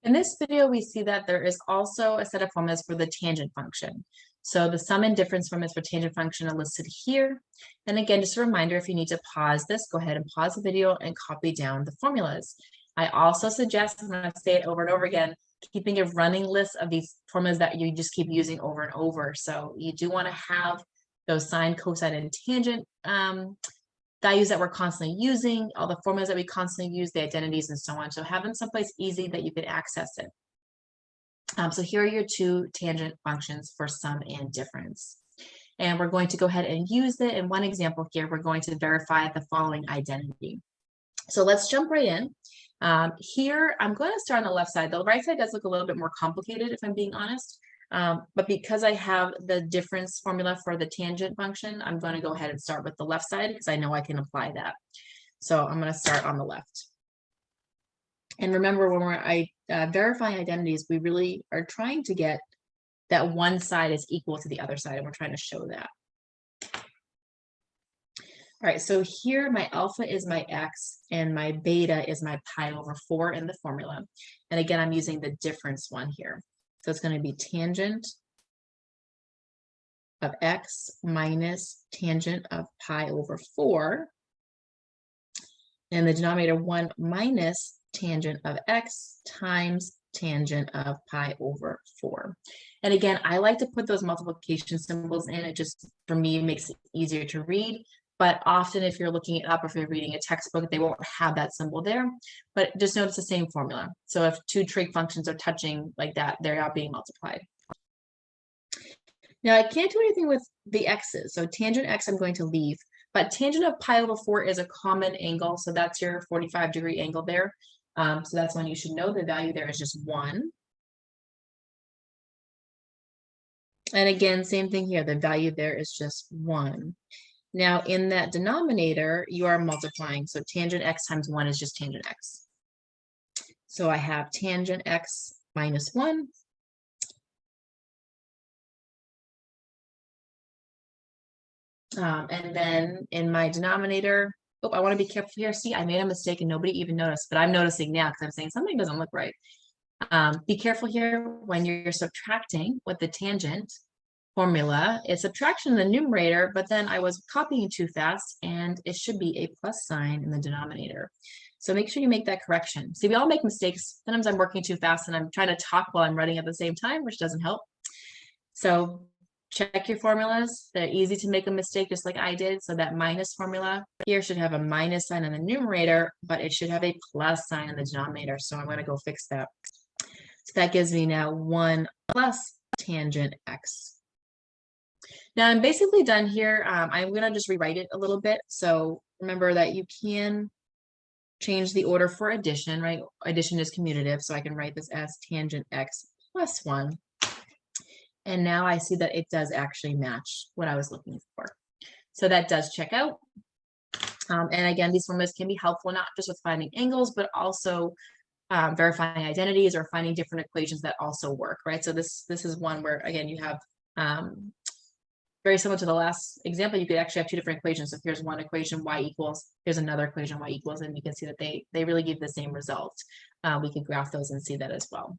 In this video, we see that there is also a set of formulas for the tangent function. So the sum and difference formulas for tangent function are listed here. And again, just a reminder, if you need to pause this, go ahead and pause the video and copy down the formulas. I also suggest, I'm going to say it over and over again, keeping a running list of these formulas that you just keep using over and over. So you do want to have those sine, cosine, and tangent values that we're constantly using, all the formulas that we constantly use, the identities and so on. So have them someplace easy that you could access it. So here are your two tangent functions for sum and difference. And we're going to go ahead and use it. In one example here, we're going to verify the following identity. So let's jump right in. Here, I'm going to start on the left side. The right side does look a little bit more complicated, if I'm being honest. But because I have the difference formula for the tangent function, I'm going to go ahead and start with the left side because I know I can apply that. So I'm going to start on the left. And remember, when we're verifying identities, we really are trying to get that one side is equal to the other side, and we're trying to show that. All right, so here my alpha is my x and my beta is my pi over 4 in the formula. And again, I'm using the difference one here. So it's going to be tangent of x minus tangent of pi over 4. And the denominator 1 minus tangent of x times tangent of pi over 4. And again, I like to put those multiplication symbols in. It just, for me, makes it easier to read. But often if you're looking it up or if you're reading a textbook, they won't have that symbol there. But just notice the same formula. So if two trig functions are touching like that, they're not being multiplied. Now I can't do anything with the x's. So tangent x I'm going to leave. But tangent of pi over 4 is a common angle. So that's your 45-degree angle there. So that's one you should know. The value there is just 1. And again, same thing here. The value there is just 1. Now, in that denominator, you are multiplying. So tangent x times 1 is just tangent x. So I have tangent x minus 1. And then in my denominator, oh, I want to be careful here. See, I made a mistake and nobody even noticed, but I'm noticing now because I'm saying something doesn't look right. Be careful here when you're subtracting with the tangent formula. It's subtraction in the numerator, but then I was copying too fast and it should be a plus sign in the denominator. So make sure you make that correction. See, we all make mistakes. Sometimes I'm working too fast and I'm trying to talk while I'm writing at the same time, which doesn't help. So check your formulas. They're easy to make a mistake just like I did. So that minus formula here should have a minus sign in the numerator, but it should have a plus sign in the denominator. So I'm going to go fix that. So that gives me now 1 plus tangent x. Now I'm basically done here. I'm going to just rewrite it a little bit. So remember that you can change the order for addition, right? Addition is commutative, so I can write this as tangent x plus 1. And now I see that it does actually match what I was looking for. So that does check out. And again, these formulas can be helpful not just with finding angles, but also verifying identities or finding different equations that also work, right? So this is one where, again, you have very similar to the last example, you could actually have two different equations. So here's one equation, y equals, here's another equation, y equals, and you can see that they really give the same result. We could graph those and see that as well.